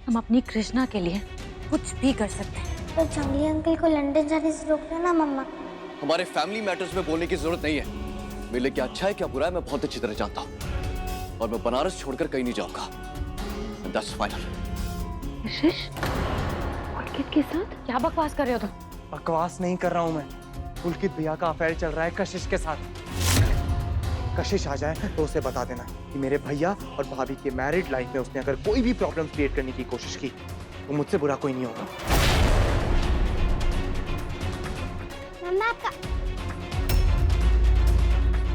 हम अपनी कृष्णा के लिए कुछ भी कर सकते हैं। तो जंगली अंकल को लंदन जाने से रोक दो ना मम्मा। हमारे फैमिली मैटर्स में बोलने की जरूरत नहीं है। मेरे लिए क्या अच्छा है क्या बुरा है मैं बहुत अच्छी तरह जानता हूँ, और मैं बनारस छोड़कर कहीं नहीं जाऊंगा। That's final. यशिश, पुलकित के साथ क्या बकवास कर रहे हो तुम? बकवास नहीं कर रहा हूं मैं। पुलकित भैया का अफेयर चल रहा है कशिश के साथ। कशिश आ जाए तो उसे बता देना कि मेरे भैया और भाभी के मैरिड लाइफ में उसने अगर कोई भी प्रॉब्लम क्रिएट करने की कोशिश की तो मुझसे बुरा कोई नहीं होगा। मम्मा आपका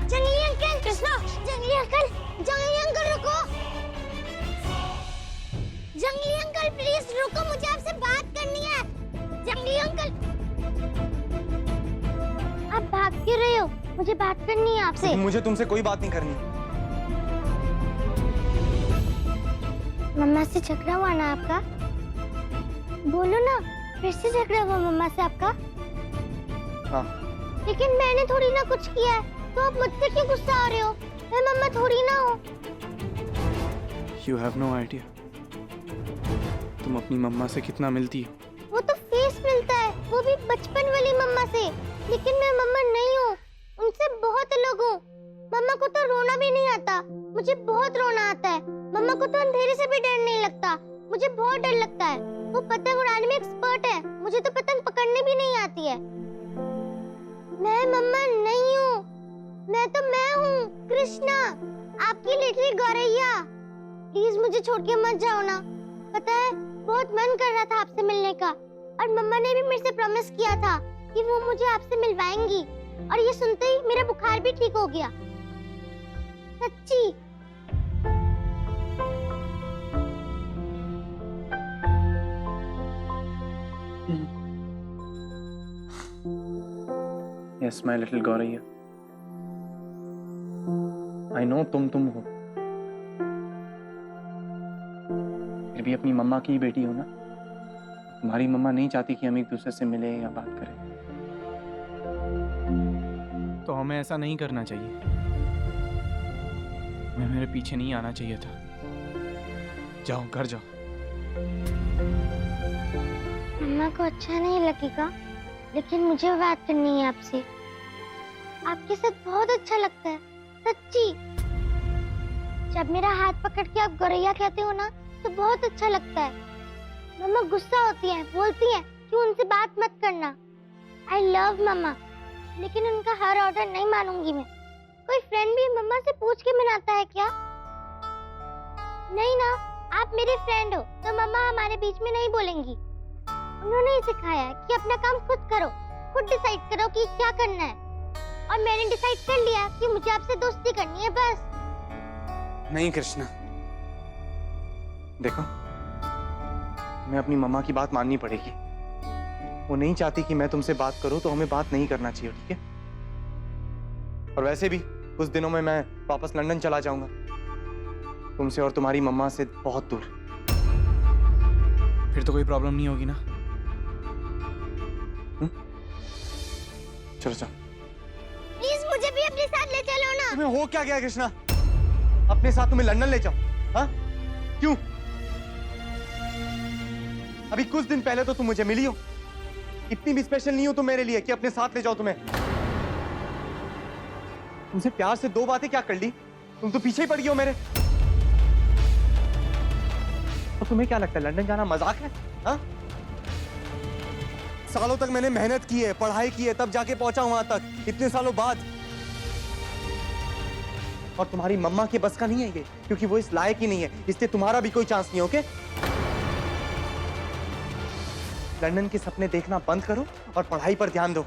जंगली अंकल, कृष्णा, जंगली अंकल रुको। जंगली अंकल प्लीज रुको, मुझे आपसे बात करनी है। जंगली अंकल आप भाग क्यों रहे हो? मुझे बात करनी है आपसे। मुझे तुमसे कोई बात नहीं करनी। मम्मा से झगड़ा हुआ ना आपका? बोलो ना, फिर से झगड़ा हुआ मम्मा से आपका? हाँ। लेकिन मैंने थोड़ी ना कुछ किया है, तो आप मुझसे क्यों गुस्सा आ रहे हो? मैं मम्मा थोड़ी ना हूँ। You have no idea. तुम अपनी मम्मा से कितना मिलती हो। वो तो फेस मिलता है, वो भी बचपन वाली मम्मा से। लेकिन मैं मम्मा नहीं हूँ, उनसे बहुत अलग हूँ। मम्मा को तो रोना भी नहीं आता, मुझे बहुत रोना आता है। मम्मा को तो अंधेरे से भी डर नहीं लगता, मुझे बहुत डर लगता है। वो पतंग उड़ाने में एक्सपर्ट है, मुझे तो पतंग पकड़ने भी नहीं आती है। मैं मम्मा नहीं हूँ, मैं हूँ कृष्णा, आपकी लिटिल गौरैया। प्लीज मुझे छोड़ के मत जाओ ना। पता है बहुत मन कर रहा था आपसे मिलने का, और मम्मा ने भी मेरे से प्रॉमिस किया था कि वो मुझे आपसे मिलवाएंगी, और ये सुनते ही मेरा बुखार भी ठीक हो गया। सच्ची। Yes, my little गौरैया। I know तुम हो, फिर भी अपनी मम्मा की ही बेटी हो ना। तुम्हारी मम्मा नहीं चाहती कि हम एक दूसरे से मिले या बात करें, तो हमें ऐसा नहीं करना चाहिए। हमें मेरे पीछे नहीं आना चाहिए था। जाओ घर जाओ। मम्मा को अच्छा नहीं लगेगा, लेकिन मुझे बात करनी है आपसे। आपके साथ बहुत अच्छा लगता है, सच्ची। जब मेरा हाथ पकड़ के आप गौरैया कहते हो ना, तो बहुत अच्छा लगता है। मम्मा गुस्सा होती हैं, बोलती हैं कि उनसे बात मत करना। आई लव मम्मा, लेकिन उनका हर ऑर्डर नहीं मानूंगी मैं। कोई फ्रेंड भी मम्मा से पूछ के मनाता है क्या? नहीं ना, आप मेरे फ्रेंड हो, तो मम्मा हमारे बीच में नहीं बोलेंगी। उन्होंने ही सिखाया है कि अपना काम खुद करो, खुद डिसाइड करो कि क्या करना है। और मैंने डिसाइड कर लिया कि मुझे आपसे दोस्ती करनी है, बस। नहीं कृष्णा, देखो हमें अपनी मम्मा की बात माननी पड़ेगी। वो नहीं चाहती कि मैं तुमसे बात करूं, तो हमें बात नहीं करना चाहिए, ठीक है? और वैसे भी कुछ दिनों में मैं वापस लंदन चला जाऊंगा, तुमसे और तुम्हारी मम्मा से बहुत दूर। फिर तो कोई प्रॉब्लम नहीं होगी ना? चलो चलो। प्लीज मुझे भी अपने साथ ले चलो ना। तुम्हें हो क्या गया कृष्णा? अपने साथ तुम्हें लंदन ले जाओ? हाँ? क्यों? अभी कुछ दिन पहले तो तुम मुझे मिली हो। इतनी भी स्पेशल नहीं हो तुम मेरे लिए कि अपने साथ ले जाओ तुम्हें। तुमसे प्यार से दो बातें क्या कर ली, तुम तो पीछे ही पड़ गई हो मेरे। और तुम्हें क्या लगता है लंदन जाना मजाक है? हाँ? सालों तक मैंने मेहनत की है, पढ़ाई की है, तब जाके पहुंचा वहां तक, इतने सालों बाद। और तुम्हारी मम्मा के बस का नहीं है ये, क्योंकि वो इस लायक ही नहीं है, इसलिए तुम्हारा भी कोई चांस नहीं। ओके? लंदन के सपने देखना बंद करो और पढ़ाई पर ध्यान दो,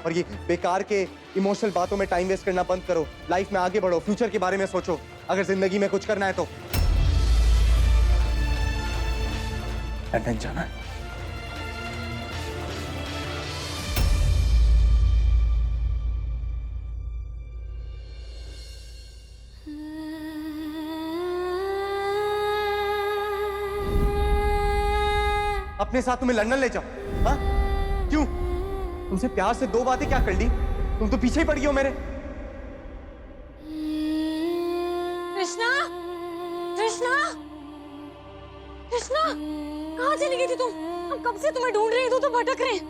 और ये बेकार के इमोशनल बातों में टाइम वेस्ट करना बंद करो। लाइफ में आगे बढ़ो, फ्यूचर के बारे में सोचो, अगर जिंदगी में कुछ करना है तो। लंदन जाना है? अपने साथ तुम्हें लंदन ले जाओ? हाँ? क्यों? तुमसे प्यार से दो बातें क्या कर ली, तुम तो पीछे ही पड़ गई हो मेरे। कृष्णा, कृष्णा, कृष्णा, कहाँ चली गई थी तुम? हम कब से तुम्हें ढूंढ रहे हैं, तू तो भटक रहे हैं।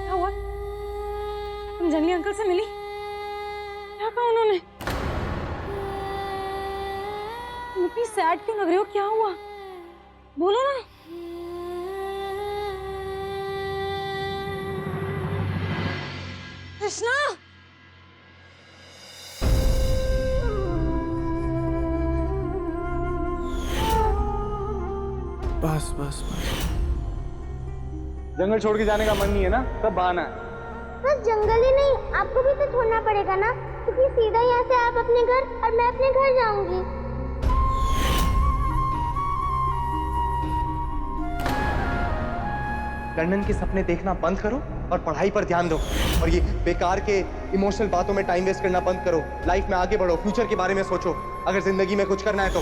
क्या हुआ? तुम जंगली अंकल से मिली? क्या कहा उन्होंने? तुम इतनी सैड क्यों लग रही हो? क्या हुआ? बोलो ना। कृष्णा, बस बस बस, जंगल छोड़ के जाने का मन नहीं है ना, सब बहाना है। बस जंगल ही नहीं, आपको भी तो छोड़ना पड़ेगा ना, क्योंकि सीधा यहाँ से आप अपने घर और मैं अपने घर जाऊंगी। लंदन के सपने देखना बंद करो और पढ़ाई पर ध्यान दो, और ये बेकार के इमोशनल बातों में टाइम वेस्ट करना बंद करो। लाइफ में आगे बढ़ो, फ्यूचर के बारे में सोचो, अगर जिंदगी में कुछ करना है तो।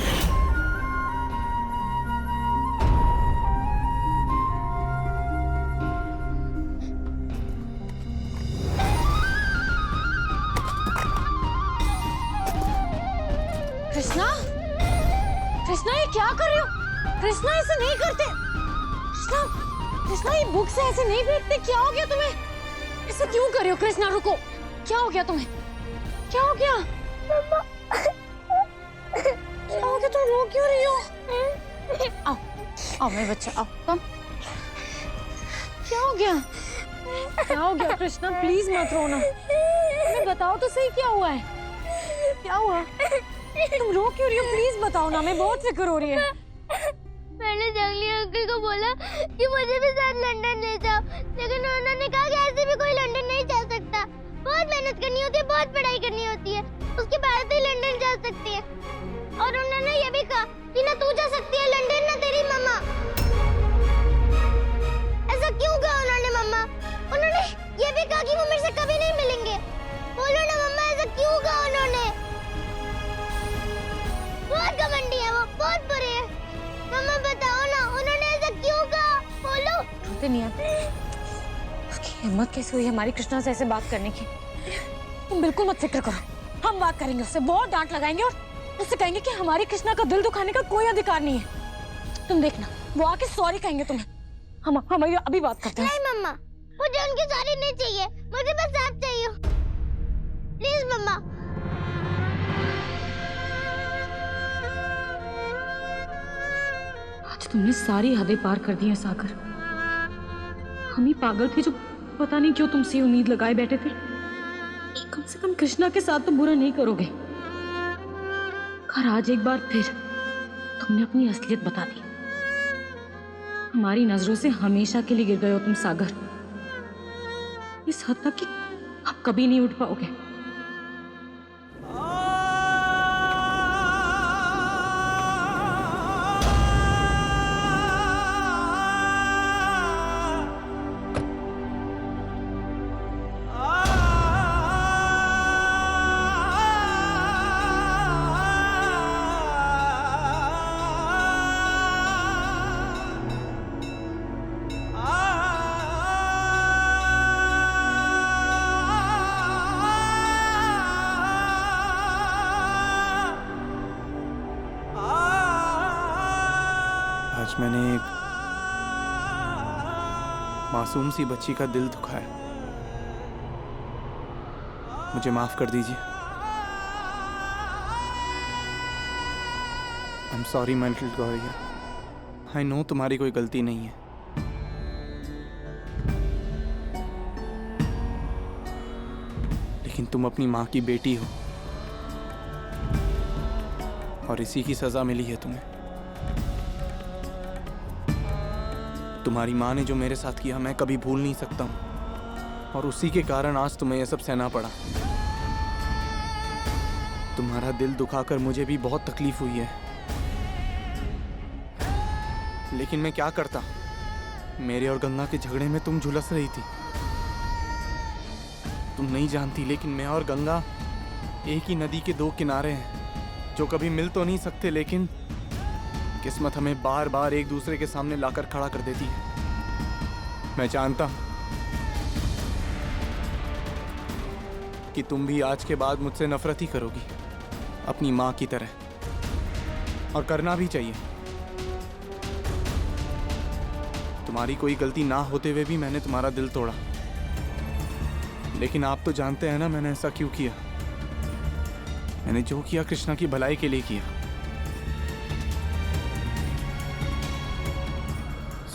कृष्णा, कृष्णा ये क्या कर रहे हो? कृष्णा ऐसे नहीं करते। कृष्णा, कृष्णा ये बुक से ऐसे नहीं फेंकते। क्या हो गया तुम्हें? ऐसे क्यों कर रहे हो? कृष्णा रुको, क्या हो गया तुम्हें? क्या हो गया? क्या हो गया? तुम रो क्यों रही हो? आओ आओ मेरे बच्चे, आओ तुम। क्या हो गया? क्या हो गया कृष्णा? प्लीज मत रोना, हमें बताओ तो सही क्या हुआ है? क्या हुआ? तुम रो क्यों रही हो? प्लीज बताओ ना, हमें बहुत फिक्र हो रही है। मैंने जंगली अंकल को बोला कि मुझे भी साथ लंदन ले जाओ, लेकिन उन्होंने कहा कि ऐसे भी कोई लंदन नहीं जा सकता, बहुत मेहनत करनी होती है, बहुत पढ़ाई करनी होती है, उसके बाद ही लंदन जा सकती है। और उन्होंने ये भी कहा कि ना तू जा सकती है लंदन ना तेरी मम्मा। ऐसा क्यों कहा उन्होंने मम्मा? उन्होंने ये भी कहा कि वो मेरे से कभी नहीं मिलेंगे। बोलो ना मम्मा, ऐसा क्यों कहा उन्होंने? बहुत घमंडी है वो, बहुत बुरे है। मम्मा बताओ ना, उन्होंने ऐसा क्यों कहा? बोलो। रोते नहीं है। उसकी हिम्मत कैसे हुई हमारी कृष्णा से ऐसे बात करने की? तुम बिल्कुल मत फिक्र करो, हम बात करेंगे उससे, बहुत डांट लगाएंगे और उससे कहेंगे कि हमारी कृष्णा का दिल दुखाने का कोई अधिकार नहीं है। तुम देखना, वो आके सॉरी कहेंगे तुम्हें। हम अभी बात करते हैं। नहीं मम्मा, मुझे उनकी सॉरी नहीं चाहिए, मुझे बस आप चाहिए। प्लीज मम्मा। आज तुमने सारी हदें पार कर दी हैं सागर। हम ही पागल थे जो पता नहीं क्यों तुमसे उम्मीद लगाए बैठे थे। कम से कम कृष्णा के साथ तो बुरा नहीं करोगे। खैर आज एक बार फिर तुमने अपनी असलियत बता दी। हमारी नजरों से हमेशा के लिए गिर गए हो तुम सागर, इस हद तक कि अब कभी नहीं उठ पाओगे। आज मैंने एक मासूम सी बच्ची का दिल दुखाया, मुझे माफ कर दीजिए। I am sorry my little Gauriya, I know तुम्हारी कोई गलती नहीं है। लेकिन तुम अपनी माँ की बेटी हो और इसी की सजा मिली है तुम्हें। तुम्हारी माँ ने जो मेरे साथ किया मैं कभी भूल नहीं सकता हूँ, और उसी के कारण आज तुम्हें यह सब सहना पड़ा। तुम्हारा दिल दुखाकर मुझे भी बहुत तकलीफ हुई है, लेकिन मैं क्या करता? मेरे और गंगा के झगड़े में तुम झुलस रही थी। तुम नहीं जानती, लेकिन मैं और गंगा एक ही नदी के दो किनारे हैं जो कभी मिल तो नहीं सकते, लेकिन किस्मत हमें बार बार एक दूसरे के सामने लाकर खड़ा कर देती है। मैं जानता हूं कि तुम भी आज के बाद मुझसे नफरत ही करोगी, अपनी माँ की तरह। और करना भी चाहिए। तुम्हारी कोई गलती ना होते हुए भी मैंने तुम्हारा दिल तोड़ा, लेकिन आप तो जानते हैं ना मैंने ऐसा क्यों किया। मैंने जो किया कृष्णा की भलाई के लिए किया,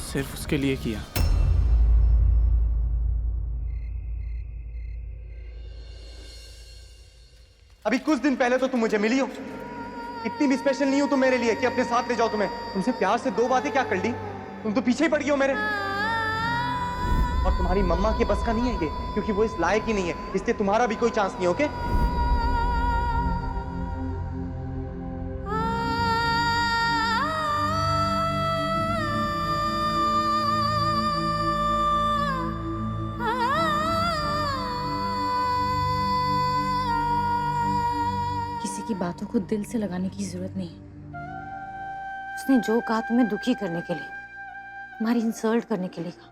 सिर्फ उसके लिए किया। अभी कुछ दिन पहले तो तुम मुझे मिली हो, इतनी भी स्पेशल नहीं हो तुम मेरे लिए कि अपने साथ ले जाओ तुम्हें। तुमसे प्यार से 2 बातें क्या कर ली, तुम तो पीछे ही पड़ गई हो मेरे। और तुम्हारी मम्मा के बस का नहीं है ये, क्योंकि वो इस लायक ही नहीं है, इसलिए तुम्हारा भी कोई चांस नहीं। ओके? किसी की बातों को दिल से लगाने की जरूरत नहीं है। उसने जो कहा तुम्हें दुखी करने के लिए, तुम्हारी इंसल्ट करने के लिए कहा।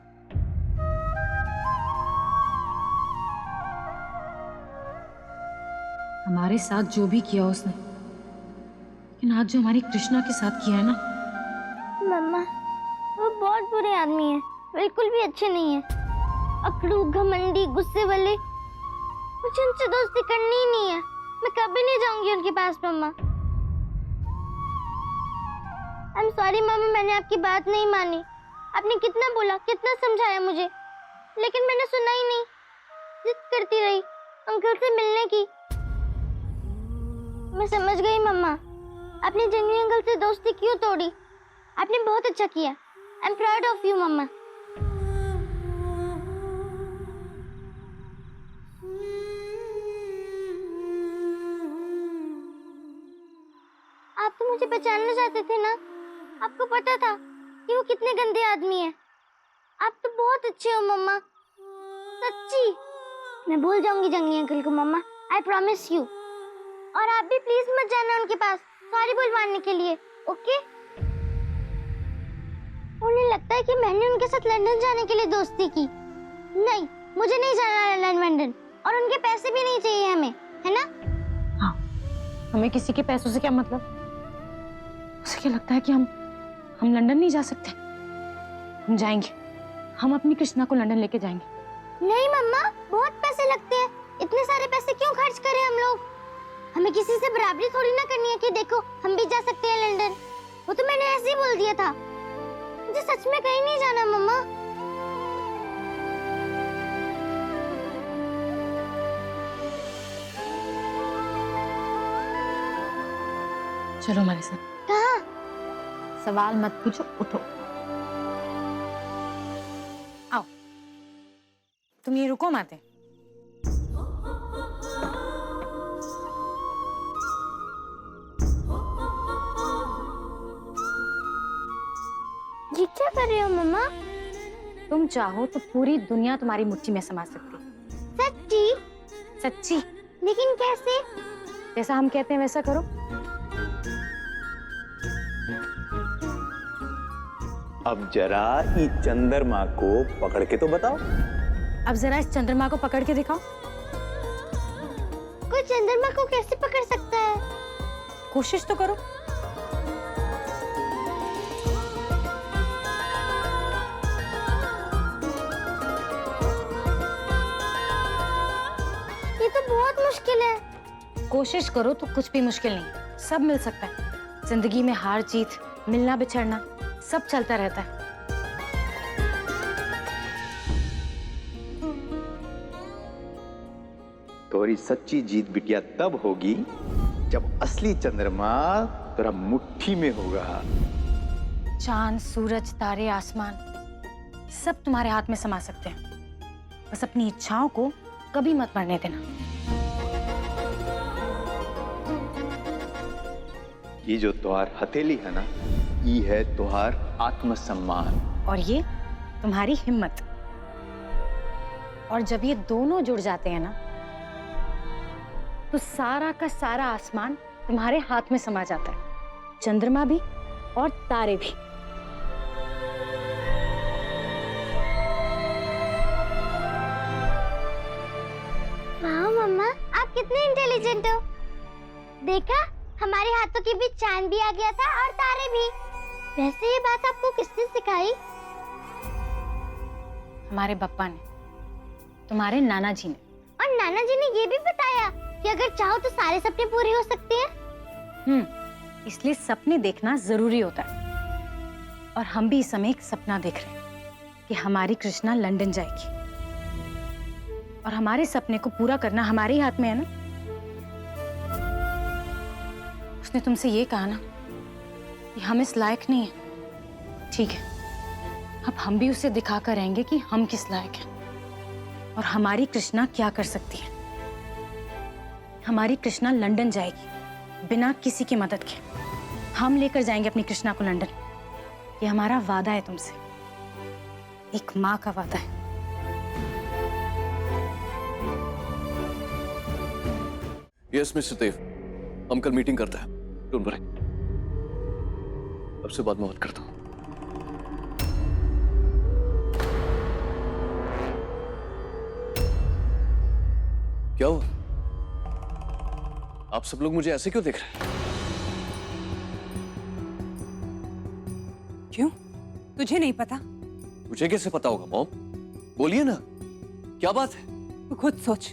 हमारे साथ जो भी किया उसने, लेकिन आज जो हमारी कृष्णा के साथ किया है ना। मम्मा, वो बहुत बुरे आदमी है, बिल्कुल भी अच्छे नहीं है। अकड़ू, घमंडी, गुस्से वाले। मुझे उनसे दोस्ती करनी ही नहीं है। मैं कभी नहीं जाऊंगी उनके पास मम्मा। आई एम सॉरी मम्मा, मैंने आपकी बात नहीं मानी। आपने कितना बोला, कितना समझाया मुझे, लेकिन मैंने सुना ही नहीं। जिद करती रही अंकल से मिलने की। मैं समझ गई मम्मा, आपने जंगली अंकल से दोस्ती क्यों तोड़ी। आपने बहुत अच्छा किया। I am proud of you मम्मा। आप तो मुझे पहचानना चाहते थे ना। आपको पता था कि वो कितने गंदे आदमी हैं। आप तो बहुत अच्छे हो मम्मा, सच्ची। मैं भूल जाऊंगी जंगली अंकल को मम्मा, आई प्रॉमिस यू। और आप भी प्लीज मत जाना उनके पास सॉरी बुलवाने के लिए, ओके? उन्हें लगता है कि मैंने उनके साथ लंदन जाने के लिए दोस्ती की। नहीं, मुझे नहीं जाना लंदन, और उनके पैसे भी नहीं चाहिए हमें, है ना? हाँ, हमें किसी के पैसों से क्या मतलब। उसे क्या लगता है कि हम लंदन नहीं जा सकते? हम जाएंगे, हम अपनी कृष्णा को लंदन लेके जाएंगे। नहीं मम्मा, बहुत पैसे लगते हैं। इतने सारे पैसे क्यों खर्च करें हम लोग? हमें किसी से बराबरी थोड़ी ना करनी है कि देखो हम भी जा सकते हैं लंदन। वो तो मैंने ऐसे ही बोल दिया था। मुझे सच में कहीं नहीं जाना मम्मा। चलो हमारे साथ। कहाँ? सवाल मत पूछो, उठो। आओ, तुम ये रुको माते। ये क्या कर रहे हो मम्मा? तुम चाहो तो पूरी दुनिया तुम्हारी मुट्ठी में समा सकती। सच्ची? सच्ची। लेकिन कैसे? जैसा हम कहते हैं वैसा करो। अब जरा इस चंद्रमा को पकड़ के तो बताओ। अब जरा इस चंद्रमा को पकड़ के दिखाओ। कोई चंद्रमा को कैसे पकड़ सकता है? कोशिश तो करो। ये तो बहुत मुश्किल है। कोशिश करो तो कुछ भी मुश्किल नहीं, सब मिल सकता है। जिंदगी में हार जीत, मिलना बिछड़ना, सब चलता रहता है। तोरी सच्ची जीत बिटिया तब होगी जब असली चंद्रमा तेरा मुट्ठी में होगा। चांद, सूरज, तारे, आसमान सब तुम्हारे हाथ में समा सकते हैं। बस अपनी इच्छाओं को कभी मत मरने देना। ये जो त्योहार हथेली है ना, ये है त्योहार आत्मसम्मान। और ये तुम्हारी हिम्मत। और जब ये दोनों जुड़ जाते हैं ना, तो सारा का सारा आसमान तुम्हारे हाथ में समा जाता है, चंद्रमा भी और तारे भी। वाह मम्मा, आप कितने इंटेलिजेंट हो। देखा, हमारे हाथों के बीच चांद भी आ गया था और तारे भी। वैसे ये बात आपको किसने सिखाई? हमारे बप्पा ने, तुम्हारे नाना जी ने। और नाना जी ने ये भी बताया कि अगर चाहो तो सारे सपने पूरे हो सकते हैं। इसलिए सपने देखना जरूरी होता है। और हम भी इस समय एक सपना देख रहे हैं कि हमारी कृष्णा लंदन जाएगी। और हमारे सपने को पूरा करना हमारे ही हाथ में है ना। उसने तुमसे ये कहा ना कि हम इस लायक नहीं है। ठीक है, अब हम भी उसे दिखाकर रहेंगे कि हम किस लायक हैं और हमारी कृष्णा क्या कर सकती है। हमारी कृष्णा लंदन जाएगी बिना किसी की मदद के। हम लेकर जाएंगे अपनी कृष्णा को लंदन। ये हमारा वादा है तुमसे, एक माँ का वादा है। यस मिस्टर देव, हम कल मीटिंग करते हैं। डोंट वरी, अब से बाद में बात करता हूँ। क्या हुआ? आप सब लोग मुझे ऐसे क्यों देख रहे हैं? क्यों? तुझे नहीं पता? मुझे कैसे पता होगा मॉम? बोलिए ना, क्या बात है? तू खुद सोच,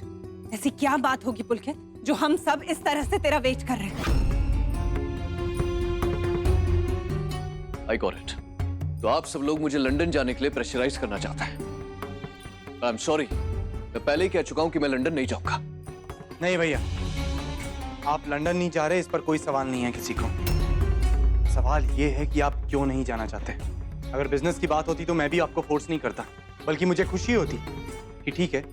ऐसी क्या बात होगी पुलकित जो हम सब इस तरह से तेरा वेट कर रहे हैं? I got it. तो आप सब लोग मुझे लंदन जाने के लिए प्रेशराइज करना चाहता है। आई एम सॉरी, मैं पहले ही कह चुका हूं कि मैं लंदन नहीं जाऊंगा। नहीं भैया, आप लंदन नहीं जा रहे, इस पर कोई सवाल नहीं है किसी को। सवाल ये है कि आप क्यों नहीं जाना चाहते। अगर बिजनेस की बात होती तो मैं भी आपको फोर्स नहीं करता, बल्कि मुझे खुशी होती कि ठीक है,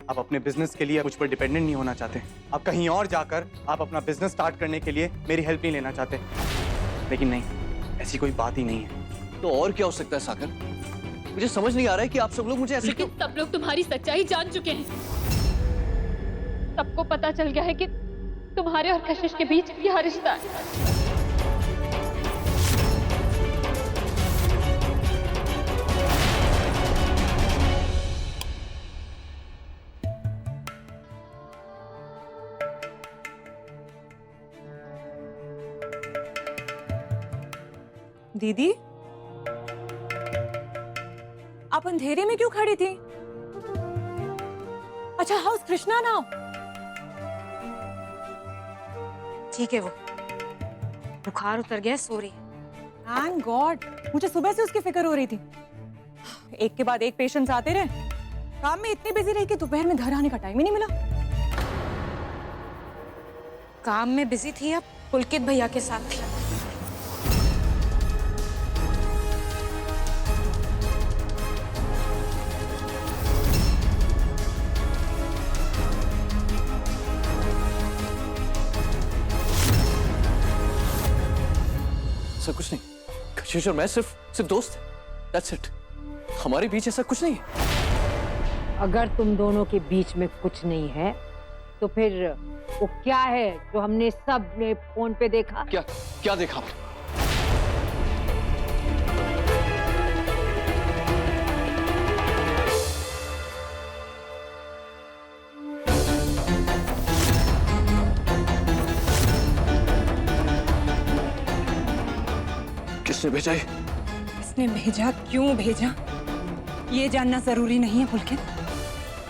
आप अपने बिजनेस के लिए मुझ पर डिपेंडेंट नहीं होना चाहते। आप कहीं और जाकर आप अपना बिजनेस स्टार्ट करने के लिए मेरी हेल्प नहीं लेना चाहते। लेकिन नहीं, ऐसी कोई बात ही नहीं है। तो और क्या हो सकता है सागर? मुझे समझ नहीं आ रहा है कि आप सब लोग मुझे ऐसे क्यों। सब लोग तुम्हारी सच्चाई जान चुके हैं। सबको पता चल गया है कि तुम्हारे और कशिश के बीच यह रिश्ता है। दीदी, आप अंधेरे में क्यों खड़ी थी? अच्छा, हाउस कृष्णा नाउ। ठीक है, वो बुखार उतर गया, सो रही है। थैंक गॉड, मुझे सुबह से उसकी फिक्र हो रही थी। एक के बाद एक पेशेंट्स आते रहे, काम में इतनी बिजी रही कि दोपहर में घर आने का टाइम ही नहीं मिला। काम में बिजी थी, अब पुलकित भैया के साथ थी। ऐसा कुछ नहीं, कशिश और मैं सिर्फ दोस्त हैं। That's it। हमारे बीच ऐसा कुछ नहीं है। अगर तुम दोनों के बीच में कुछ नहीं है तो फिर वो क्या है जो हमने सब ने फोन पे देखा? क्या देखा? किसने भेजा ये? इसने भेजा, क्यों भेजा, ये जानना जरूरी नहीं है पुलकित।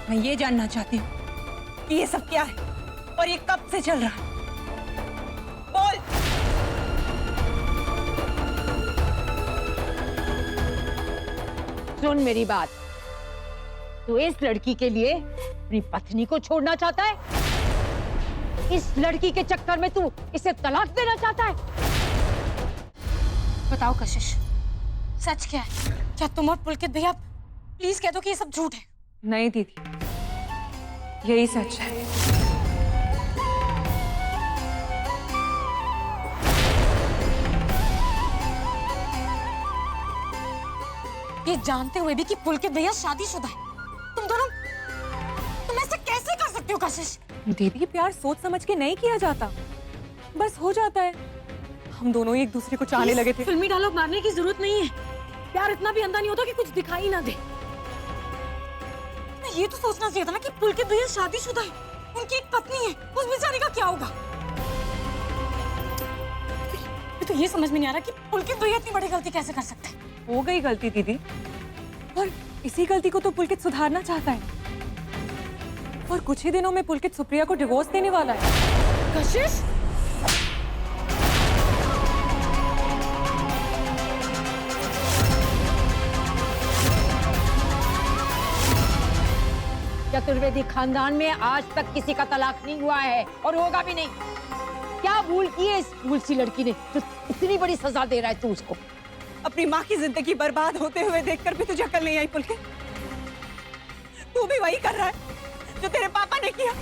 मैं ये जानना चाहती हूँ कि ये सब क्या है और ये कब से चल रहा है। बोल। सुन मेरी बात, तू इस लड़की के लिए अपनी पत्नी को छोड़ना चाहता है? इस लड़की के चक्कर में तू इसे तलाक देना चाहता है? बताओ कशिश, सच क्या है? क्या तुम और पुलकित भैया, प्लीज कह दो कि ये सब झूठ है। नहीं दीदी, यही सच है। ये जानते हुए भी कि पुलकित भैया शादीशुदा है, तुम ऐसे कैसे कर सकते हो कशिश? दीदी, प्यार सोच समझ के नहीं किया जाता, बस हो जाता है। हम दोनों ही एक दूसरे को चाहने लगे थे। फिल्मी डायलॉग मारने की जरूरत नहीं है। प्यार इतना भी अंधा नहीं होता कि कुछ दिखाई ना दे। मैं ये तो सोचना चाहिए था ना कि पुलकित भैया शादीशुदा है, उनकी एक पत्नी है, उस बेचारी का क्या होगा? तो ये समझ में नहीं आ रहा कि पुलकित भैया इतनी बड़ी गलती कैसे कर सकते हैं। हो गई गलती दीदी, और इसी गलती को तो पुलकित सुधारना चाहता है। और कुछ ही दिनों में पुलकित सुप्रिया को डिवोर्स देने वाला है। कशिश, चतुर्वेदी खानदान में आज तक किसी का तलाक नहीं हुआ है और होगा भी नहीं। क्या भूल की है इस भूल सी लड़की ने जो इतनी बड़ी सजा दे रहा है तू उसको? अपनी माँ की जिंदगी बर्बाद होते हुए देखकर भी तुझे अकल नहीं आई पुलकित? तू भी वही कर रहा है जो तेरे पापा ने किया।